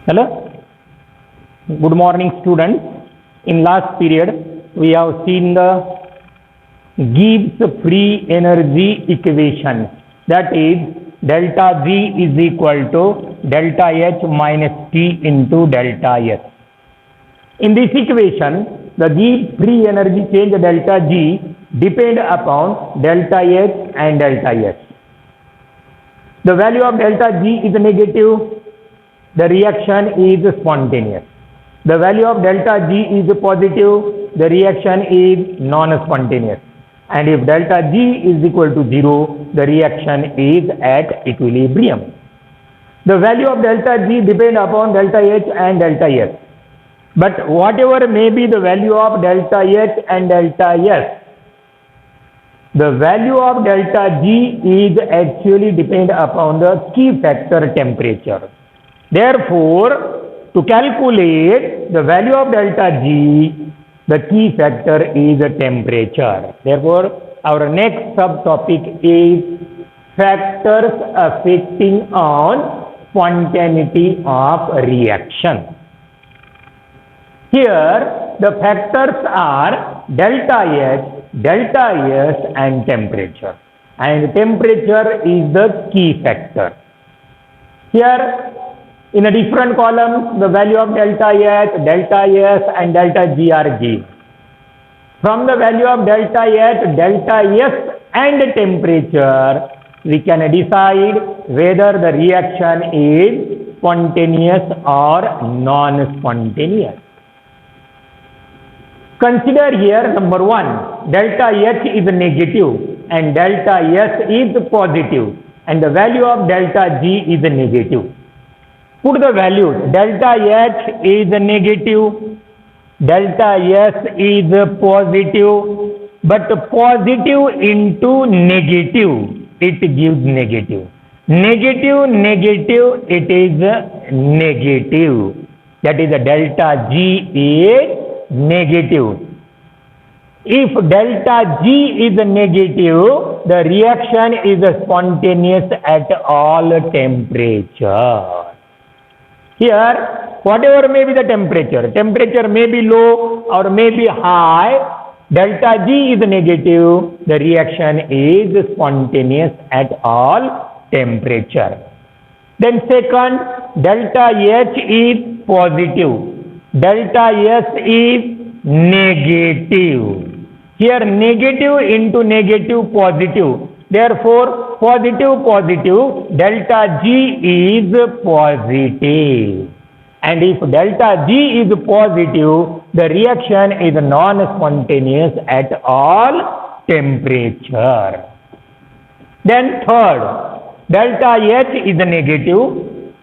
Hello. Good morning, students. In last period, we have seen the Gibbs free energy equation. That is, delta G is equal to delta H minus T into delta S. In this equation, the Gibbs free energy change delta G depend upon delta H and delta S. The value of delta G is negative. The reaction is spontaneous. The value of delta G is positive, the reaction is non-spontaneous. And if delta G is equal to 0, the reaction is at equilibrium. The value of delta G depends upon delta H and delta S. But whatever may be the value of delta H and delta S, the value of delta G is actually depend upon the key factor temperature. Therefore, to calculate the value of delta G, the key factor is temperature. Therefore, our next subtopic is factors affecting on spontaneity of reaction. Here, the factors are delta H, delta S and temperature. And temperature is the key factor. Here, in a different column, the value of delta H, delta S and delta G are given. From the value of delta H, delta S and temperature, we can decide whether the reaction is spontaneous or non-spontaneous. Consider here number 1, delta H is negative and delta S is positive and the value of delta G is negative. Put the values. Delta H is negative, delta S is positive, but positive into negative, it gives negative. Negative, negative, it is negative. That is, the delta G is negative. If delta G is negative, the reaction is spontaneous at all temperature. Here, whatever may be the temperature may be low or may be high, delta G is negative, the reaction is spontaneous at all temperature. Then second, delta H is positive, delta S is negative. Here negative into negative positive. Therefore, positive, positive, delta G is positive. And if delta G is positive, the reaction is non-spontaneous at all temperature. Then third, delta H is negative,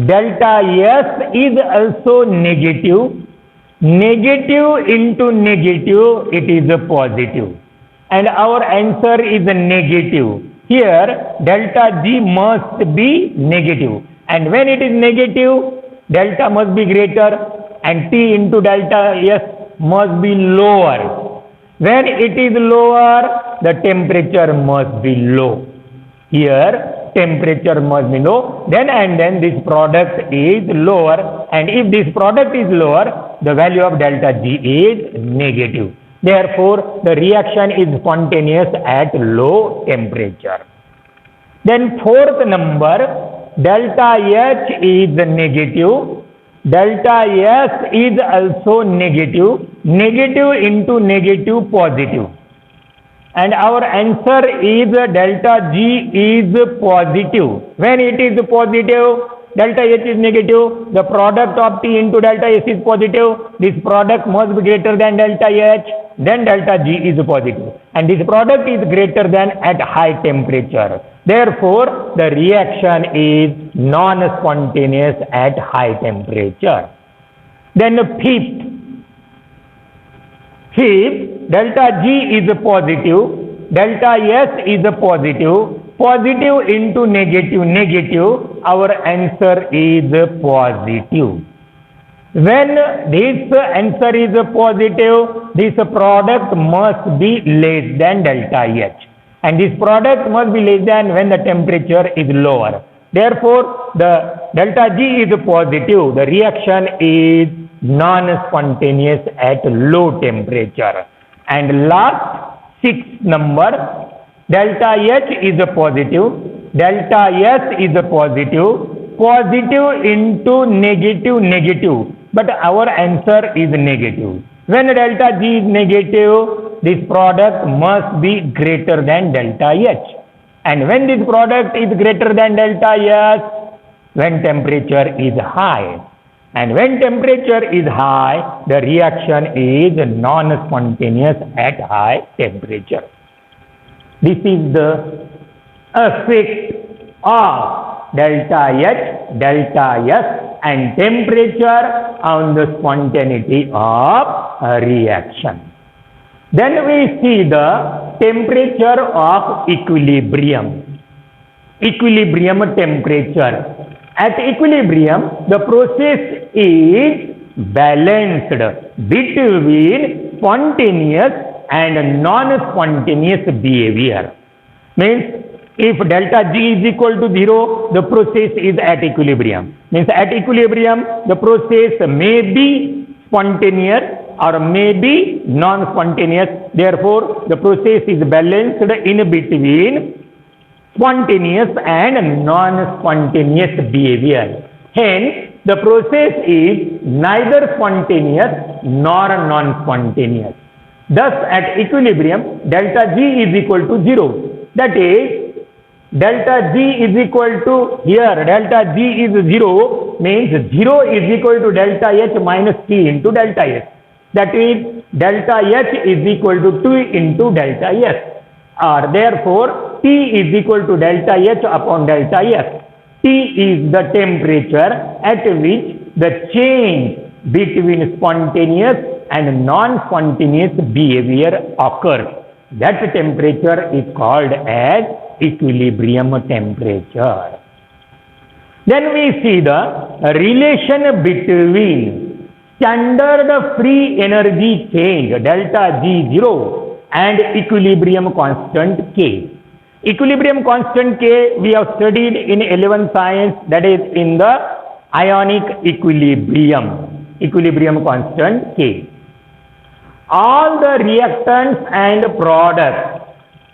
delta S is also negative. Negative into negative, it is positive. And our answer is negative. Here, delta G must be negative. And when it is negative, delta must be greater and T into delta S must be lower. When it is lower, the temperature must be low. Here, temperature must be low. Then and then this product is lower. And if this product is lower, the value of delta G is negative. Therefore, the reaction is spontaneous at low temperature. Then fourth number, delta H is negative, delta S is also negative, negative into negative positive. And our answer is delta G is positive. When it is positive, delta H is negative, the product of T into delta S is positive, this product must be greater than delta H, then delta G is positive. And this product is greater than at high temperature. Therefore, the reaction is non-spontaneous at high temperature. Then fifth, delta G is positive, delta S is positive, positive into negative, negative, our answer is positive. When this answer is positive, this product must be less than delta H. And this product must be less than when the temperature is lower. Therefore, the delta G is positive. The reaction is non-spontaneous at low temperature. And last, sixth number, delta H is positive. Delta S is positive. Positive into negative, negative. But our answer is negative. When delta G is negative, this product must be greater than delta H. And when this product is greater than delta S, when temperature is high. And when temperature is high, the reaction is non-spontaneous at high temperature. This is the effect of delta H, delta S and temperature on the spontaneity of a reaction. Then we see the temperature of equilibrium. Equilibrium temperature. At equilibrium, the process is balanced between spontaneous and non-spontaneous behavior. Means, if delta G is equal to 0, the process is at equilibrium. Means, at equilibrium, the process may be spontaneous or may be non-spontaneous. Therefore, the process is balanced in between spontaneous and non-spontaneous behavior. Hence, the process is neither spontaneous nor non-spontaneous. Thus, at equilibrium, delta G is equal to 0. That is, delta G is equal to, here, delta G is 0, means 0 is equal to delta H minus T into delta S. That is, delta H is equal to 2 into delta S. Or therefore, T is equal to delta H upon delta S. T is the temperature at which the change between spontaneous and non-spontaneous behavior occurs. That temperature is called as equilibrium temperature. Then we see the relation between standard free energy change delta G0 and equilibrium constant K. Equilibrium constant K we have studied in 11th science, that is in the ionic equilibrium. Equilibrium constant K. All the reactants and products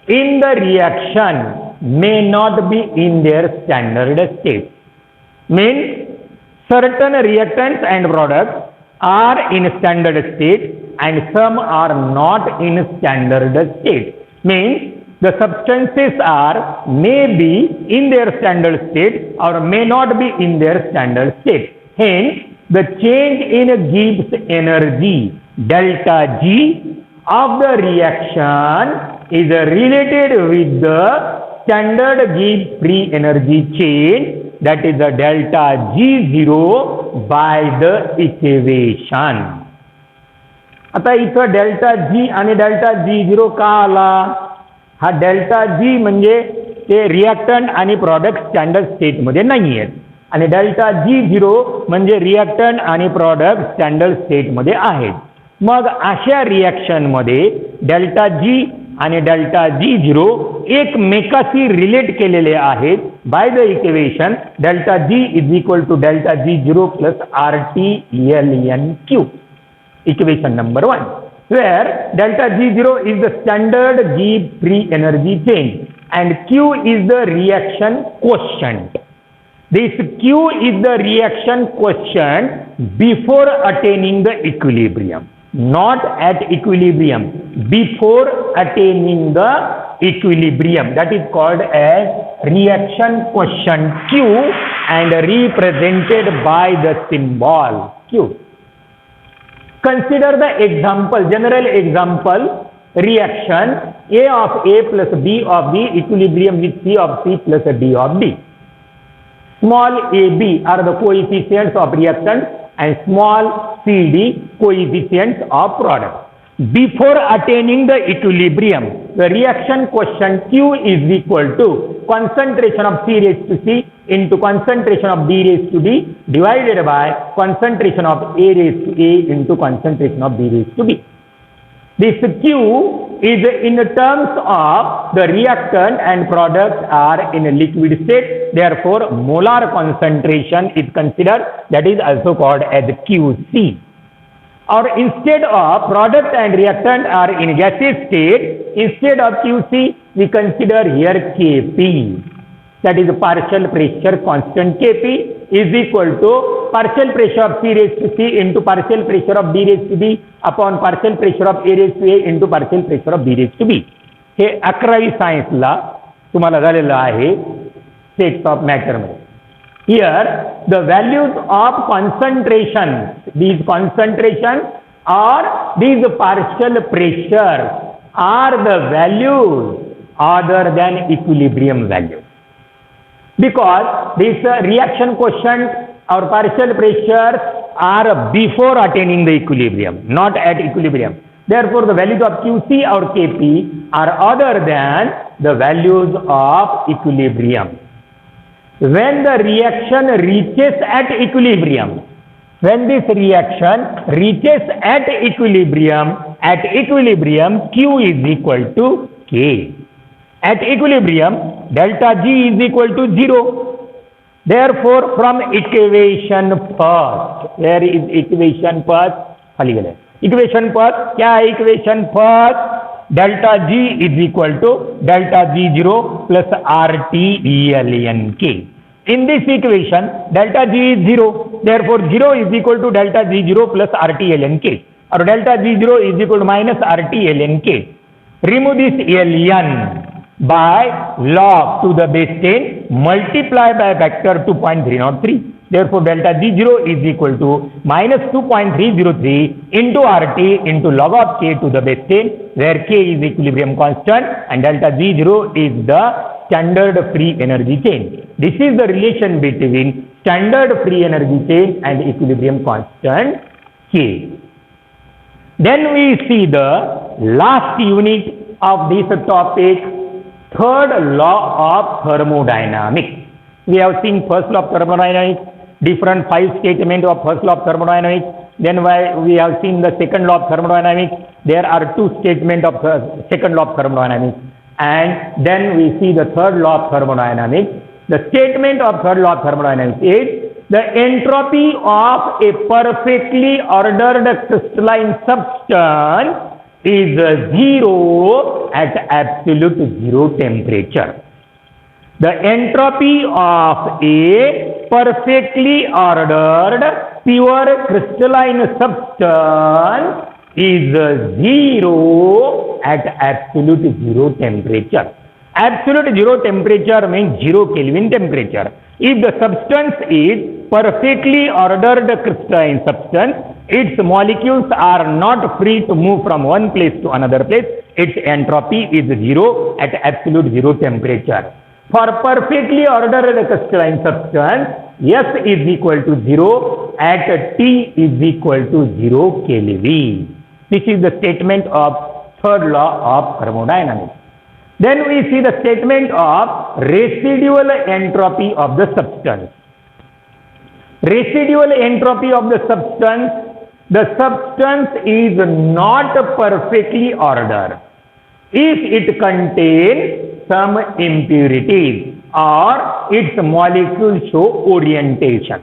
in the reaction may not be in their standard state. Means certain reactants and products are in standard state and some are not in standard state. Means the substances are may be in their standard state or may not be in their standard state. Hence, the change in Gibbs energy delta G of the reaction is related with the standard Gibbs free energy change, that is the delta G0 by the equation. आता इथं delta G आणि delta G0 का आला? हा delta G म्हणजे ते reactant आणि product standard स्टेटमध्ये नाही आहेत आणि डेल्टा G0 म्हणजे रिएक्टंट आणि प्रॉडक्ट स्टँडर्ड स्टेटमध्ये आहेत. मग अशा रिएक्शनमध्ये डेल्टा जी आणि डेल्टा G0 एकमेकाशी रिलेट केलेले आहेत by the equation delta G is equal to delta G0 plus RT/LNQ. Equation number 1, where delta G0 is the standard Gibbs free energy change and Q is the reaction quotient. This Q is the reaction quotient before attaining the equilibrium, not at equilibrium, before attaining the equilibrium. That is called as reaction quotient Q and represented by the symbol Q. Consider the example, general example, reaction A of A plus B of B equilibrium with C of C plus D of D. Small ab are the coefficients of reactant and small cd coefficients of product. Before attaining the equilibrium, the reaction quotient Q is equal to concentration of C raised to C into concentration of D raised to D divided by concentration of A raised to A into concentration of B raised to B. This Q is in terms of the reactant and products are in a liquid state. Therefore, molar concentration is considered, that is also called as QC. Or instead of product and reactant are in gaseous state, instead of QC, we consider here Kp. That is partial pressure constant. Kp is equal to partial pressure of C raised to C into partial pressure of D raised to D upon partial pressure of A raised to A into partial pressure of B raised to B. हे 11वी सायन्सला तुम्हाला झालेलं आहे states of matter मध्ये. Here the values of concentration, these concentrations or these partial pressure are the values other than equilibrium values. Because this reaction quotient or partial pressures are before attaining the equilibrium, not at equilibrium. Therefore, the values of QC or Kp are other than the values of equilibrium. When the reaction reaches at equilibrium, when this reaction reaches at equilibrium Q is equal to K. At equilibrium, delta G is equal to 0. Therefore, from equation first, where is equation first? Equation first, क्या है equation first? Delta G is equal to delta G0 plus RT ln K. In this equation, delta G is 0. Therefore, 0 is equal to delta G0 plus RT ln K. Or delta G0 is equal to minus RT ln K. Remove this ln by log to the base 10 multiply by factor 2.303. Therefore, delta G0 is equal to minus 2.303 into RT into log of K to the base 10, where K is equilibrium constant and delta G0 is the standard free energy chain. This is the relation between standard free energy chain and equilibrium constant K. Then we see the last unit of this topic, third law of thermodynamics. We have seen first law of thermodynamics, different 5 statements of first law of thermodynamics. Then we have seen the second law of thermodynamics. There are 2 statements of second law of thermodynamics. And then we see the third law of thermodynamics. The statement of third law of thermodynamics is the entropy of a perfectly ordered crystalline substance is 0 at absolute 0 temperature. The entropy of a perfectly ordered pure crystalline substance is 0 at absolute 0 temperature. Absolute 0 temperature means 0 Kelvin temperature. If the substance is perfectly ordered crystalline substance, its molecules are not free to move from one place to another place. Its entropy is 0 at absolute 0 temperature. For perfectly ordered crystalline substance, S is equal to 0 at T is equal to 0 Kelvin. This is the statement of third law of thermodynamics. Then we see the statement of residual entropy of the substance. Residual entropy of the substance is not perfectly ordered if it contains some impurities or its molecules show orientation.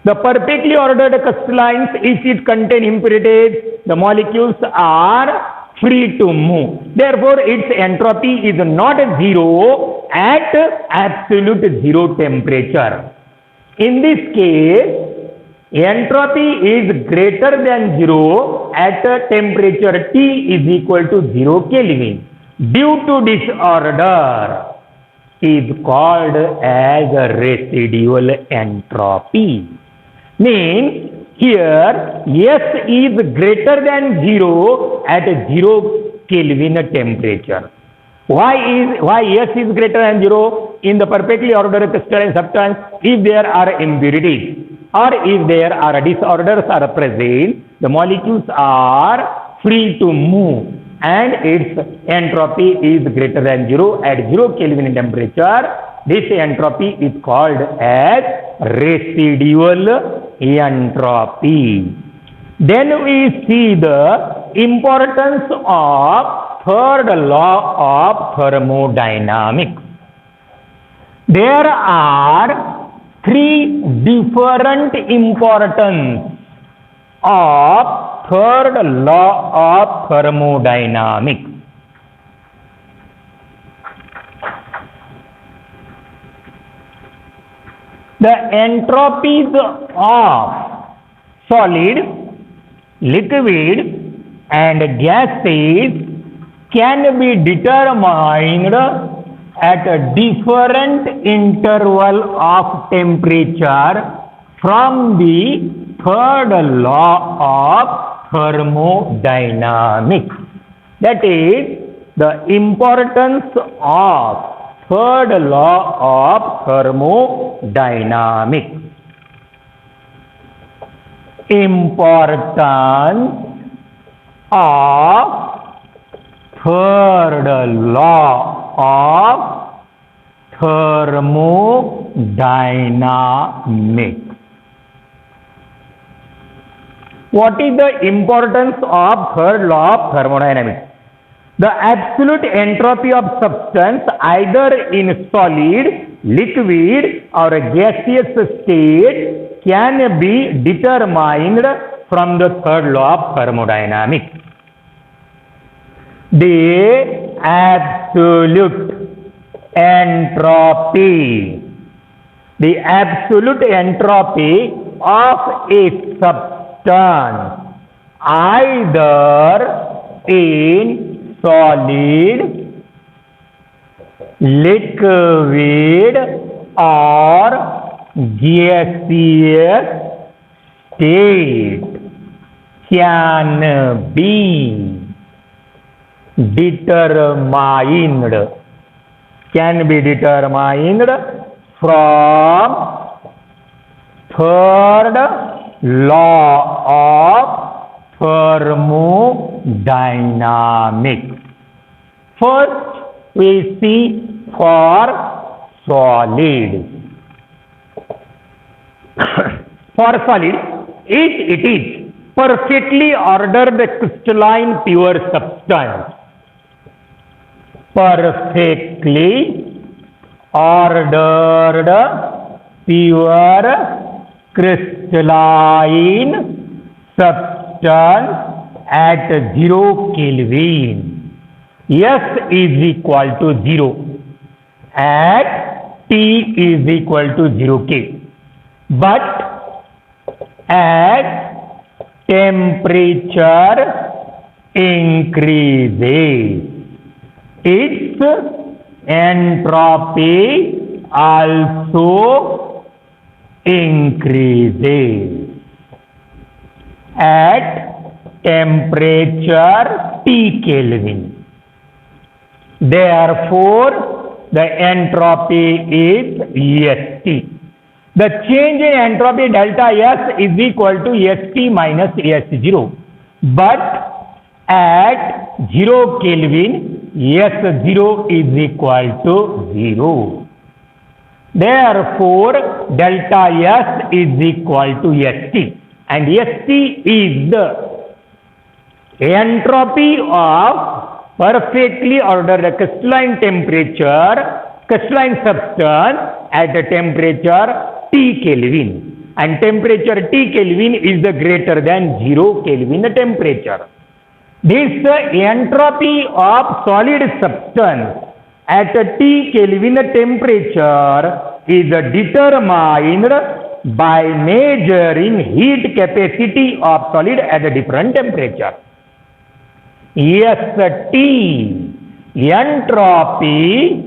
The perfectly ordered crystallines, if it contains impurities, the molecules are free to move. Therefore, its entropy is not 0 at absolute 0 temperature. In this case, entropy is greater than 0 at temperature T is equal to 0 Kelvin. Due to disorder is called as residual entropy. Means here S is greater than 0 at 0 Kelvin temperature. Why S is greater than 0 in the perfectly ordered crystalline substance? If there are impurities or if there are disorders are present, the molecules are free to move and its entropy is greater than 0 at 0 Kelvin temperature. This entropy is called as residual entropy. Then we see the importance of third law of thermodynamics. There are three different importance of third law of thermodynamics. The entropies of solid, liquid and gases can be determined at a different interval of temperature from the third law of thermodynamics. That is the importance of third law of thermodynamics. Importance of third law of thermodynamics. What is the importance of third law of thermodynamics? The absolute entropy of substance either in solid, liquid or gaseous state can be determined from the third law of thermodynamics. The absolute entropy of a substance either in solid, liquid or gaseous state can be determined from third law of thermodynamics. First, we see for solid. For solid, it is perfectly ordered crystalline pure substance. Perfectly ordered pure crystalline substance at 0 Kelvin. S is equal to 0 at T is equal to 0 K. But as temperature increases, its entropy also increases. At temperature T Kelvin. Therefore, the entropy is ST. The change in entropy delta S is equal to ST minus S0. But at 0 Kelvin, S0 is equal to 0. Therefore, delta S is equal to ST. And ST is the entropy of perfectly ordered crystalline substance at a temperature T Kelvin. And temperature T Kelvin is the greater than 0 Kelvin temperature. This entropy of solid substance at a T Kelvin temperature is determined by measuring heat capacity of solid at a different temperature. ST, entropy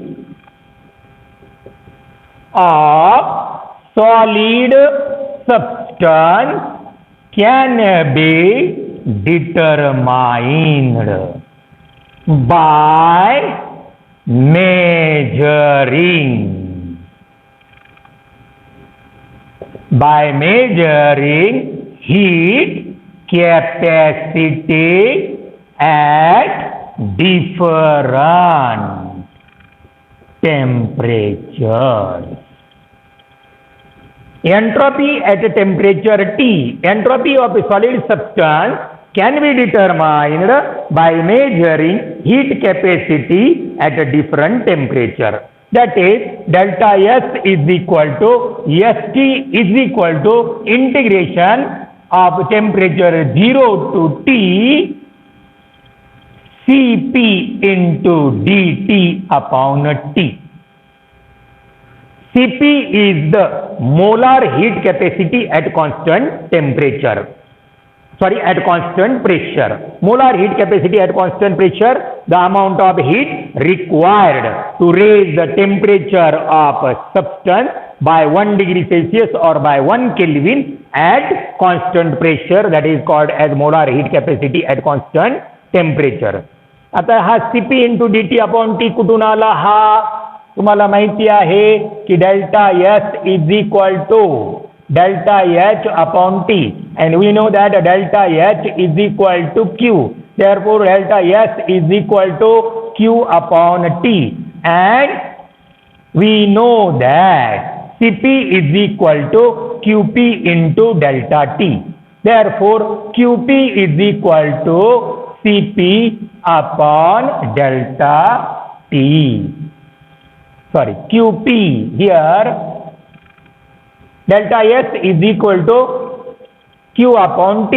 of solid substance can be determined by measuring heat capacity at different temperatures. Entropy at a temperature T, entropy of a solid substance can be determined by measuring heat capacity at a different temperature. That is, delta S is equal to St is equal to integration of temperature 0 to T Cp into dt upon T. Cp is the molar heat capacity at constant temperature. At constant pressure. Molar heat capacity at constant pressure, the amount of heat required to raise the temperature of a substance by 1 degree Celsius or by 1 Kelvin at constant pressure, that is called as molar heat capacity at constant temperature. आता हा Cp into dt upon T कुठून आला? हा तुम्हाला माहिती आहे की delta S is equal to delta H upon T, and we know that delta H is equal to Q. Therefore, delta S is equal to Q upon T, and we know that Cp is equal to Qp into delta T. Therefore, Qp is equal to Cp upon delta T. Qp here, delta S is equal to Q upon T,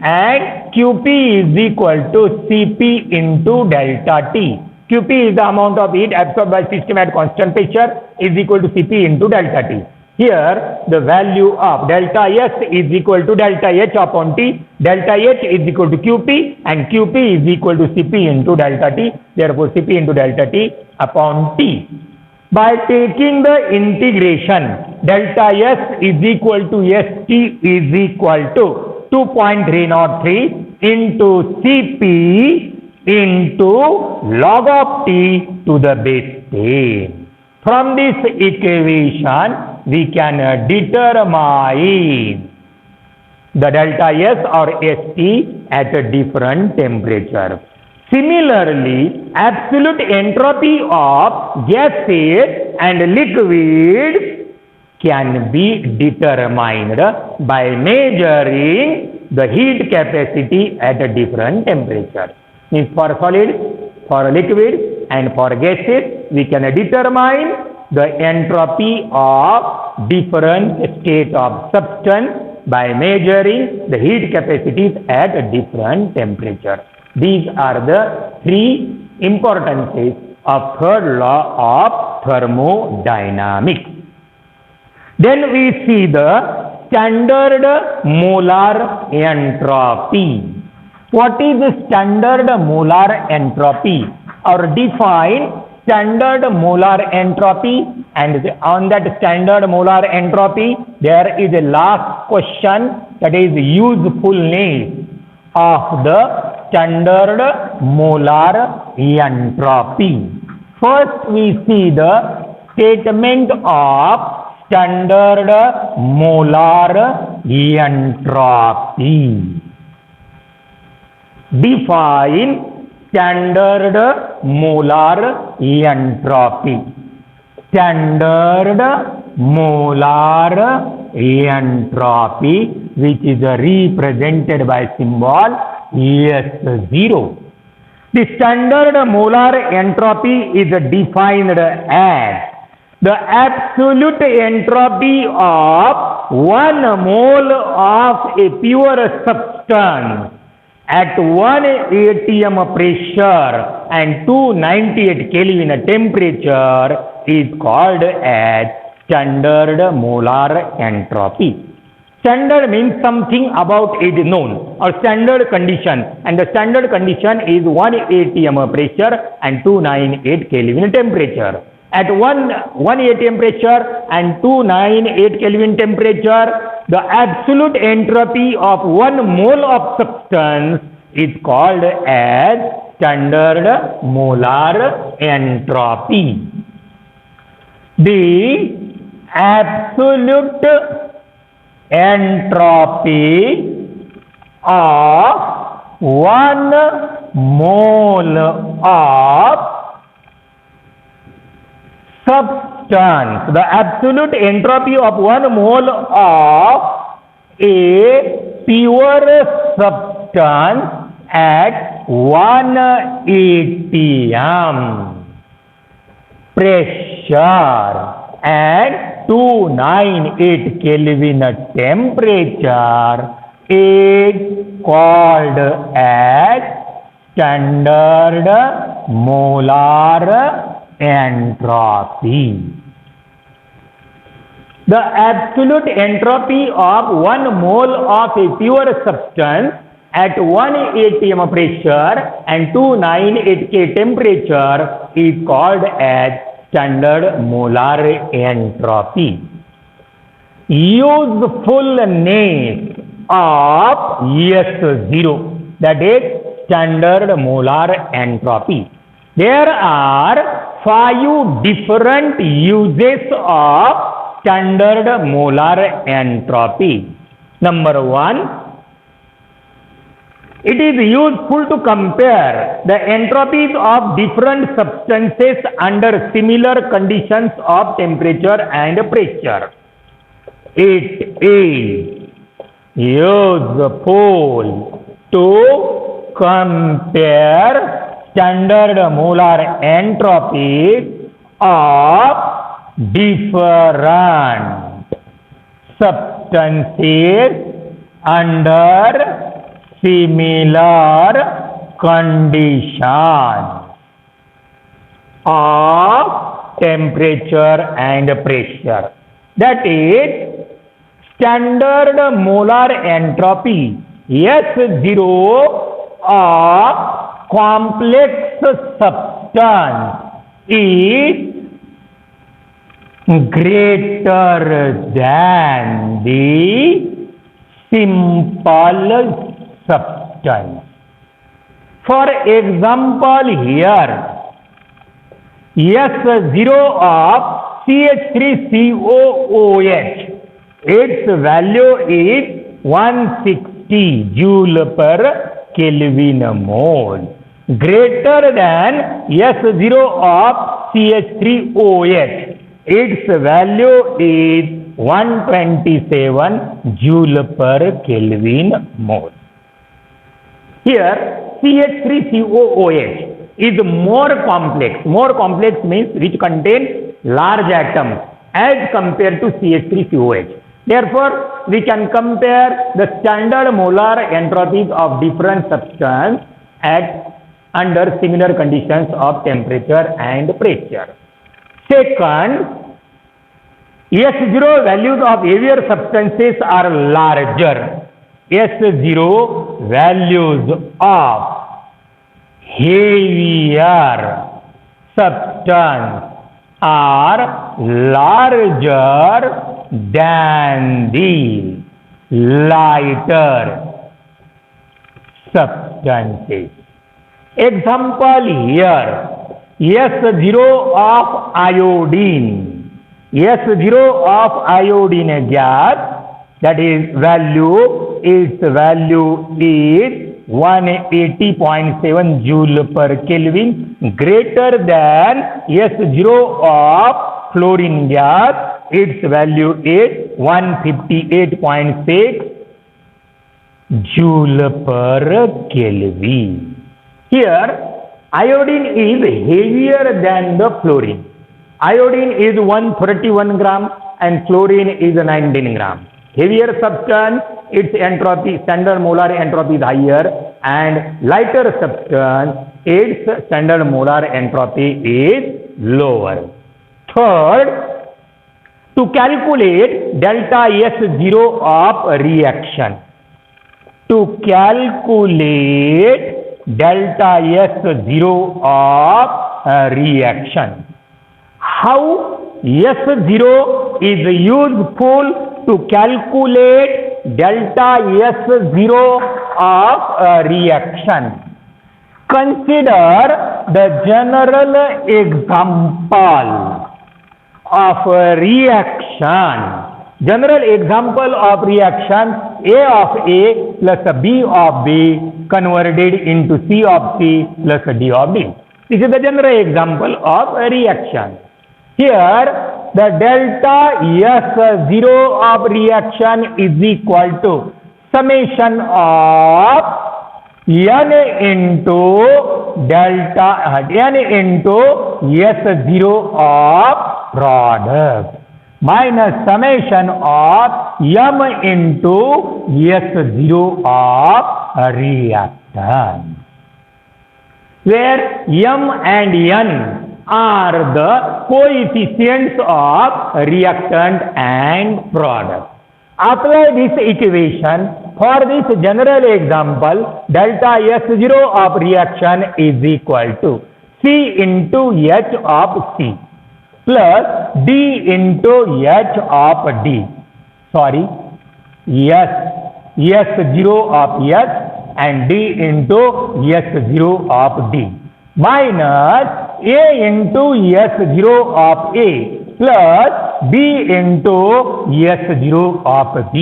and Qp is equal to Cp into delta T. Qp is the amount of heat absorbed by system at constant pressure is equal to Cp into delta T. Here the value of delta S is equal to delta H upon T, delta H is equal to Qp, and Qp is equal to Cp into delta T. Therefore, Cp into delta T upon T. By taking the integration, delta S is equal to St is equal to 2.303 into Cp into log of T to the base 10. From this equation, we can determine the delta S or St at a different temperature. Similarly, absolute entropy of gases and liquids can be determined by measuring the heat capacity at a different temperature. Means for solids, for liquids, and for gases, we can determine the entropy of different state of substance by measuring the heat capacities at a different temperature. These are the three importances of third law of thermodynamics. Then we see the standard molar entropy. What is the standard molar entropy? Or define standard molar entropy, and on that standard molar entropy there is a last question, that is usefulness of the standard molar entropy. First we see the statement of standard molar entropy. Define standard molar entropy. Standard molar entropy, which is represented by symbol S0. The standard molar entropy is defined as the absolute entropy of 1 mole of a pure substance at 1 atm pressure and 298 Kelvin temperature is called as standard molar entropy. Standard means something about it known, or standard condition, and the standard condition is 1 atm pressure and 298 Kelvin temperature. At 1 atm pressure and 298 Kelvin temperature, the absolute entropy of 1 mole of substance is called as standard molar entropy. The absolute entropy of 1 mole of substance, the absolute entropy of 1 mole of a pure substance substance at 1 atm pressure and 298 Kelvin temperature is called as standard molar entropy. The absolute entropy of 1 mole of a pure substance at 1 atm pressure and 298 K temperature is called as standard molar entropy. Usefulness of S0, that is standard molar entropy. There are 5 different uses of standard molar entropy. Number 1, it is useful to compare the entropies of different substances under similar conditions of temperature and pressure. It is useful to compare standard molar entropies of different substances under similar conditions of temperature and pressure. That is, standard molar entropy S0 of complex substance is greater than the simple substance. For example, here S0 of CH3COOH, its value is 160 joule per Kelvin mole, greater than S0 of CH3OH, its value is 127 joule per Kelvin mole. Here CH3COOH is more complex. More complex means which contains large atoms as compared to CH3COH. Therefore, we can compare the standard molar entropies of different substances under similar conditions of temperature and pressure. Second, S0 values of heavier substances are larger. S0 values of heavier substance are larger than the lighter substances. Example here, S0 of iodine. S0 of iodine gas, that is its value is 180.7 joule per Kelvin, greater than S0 of fluorine gas, its value is 158.6 joule per Kelvin. Here, iodine is heavier than the fluorine. Iodine is 131 gram and fluorine is 19 gram. Heavier substance, its entropy, standard molar entropy is higher, and lighter substance, its standard molar entropy is lower. Third, to calculate delta S0 of reaction. To calculate delta S0 of reaction. How S0 is useful to calculate delta S0 of reaction? Consider the general example of reaction. General example of reaction, A of A plus B of B converted into C of C plus D of D. This is the general example of reaction. Here, the delta S0 of reaction is equal to summation of n into delta n into S0 of product minus summation of m into S0 of reactant, where m and n are the coefficients of reactant and product. Apply this equation for this general example. Delta S0 of reaction is equal to C into H of C plus D into H of D. Sorry, S0 of S and D into S0 of D minus A into S0 of A plus B into S0 of B.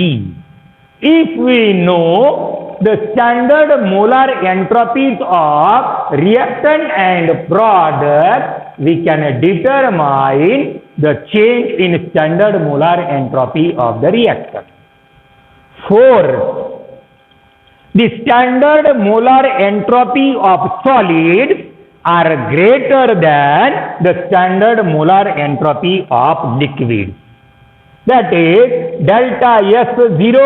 If we know the standard molar entropies of reactant and product, we can determine the change in standard molar entropy of the reactant. 4. The standard molar entropy of solids are greater than the standard molar entropy of liquids. That is, delta S0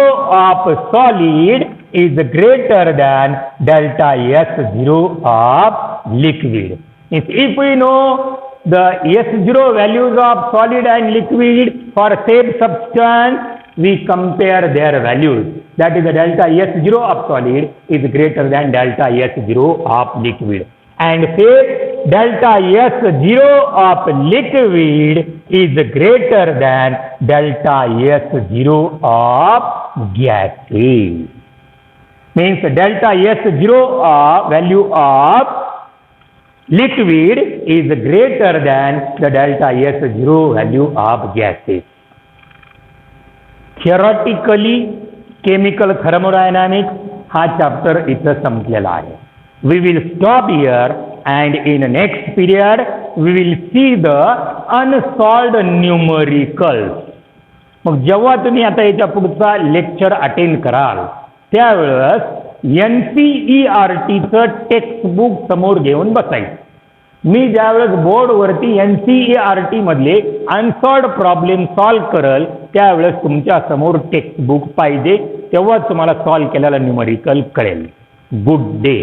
of solid is greater than delta S0 of liquid. If we know the S0 values of solid and liquid for same substance, we compare their values. That is, the delta S0 of solid is greater than delta S0 of liquid. And say delta S0 of liquid is greater than delta S0 of gases. Means delta S0 value of liquid is greater than the delta S0 value of gases. Theoretically, chemical thermodynamics हा chapter इथं संपलेला आहे. We will stop here and in the next period we will see the unsolved numericals. मग जेव्हा तुम्ही आता याच्या पुढचा lecture attend कराल त्यावेळेस NCERTचं टेक्स्टबुक समोर घेऊन बसायचं. मी ज्यावेळेस बोर्डवरती NCERT मधले अनसॉल्व्ड प्रॉब्लेम सॉल्व करल त्यावेळेस तुमच्या समोर टेक्स्टबुक पाहिजे, तेव्हाच तुम्हाला सॉल्व केलेला न्यूमरिकल कळेल. Good day.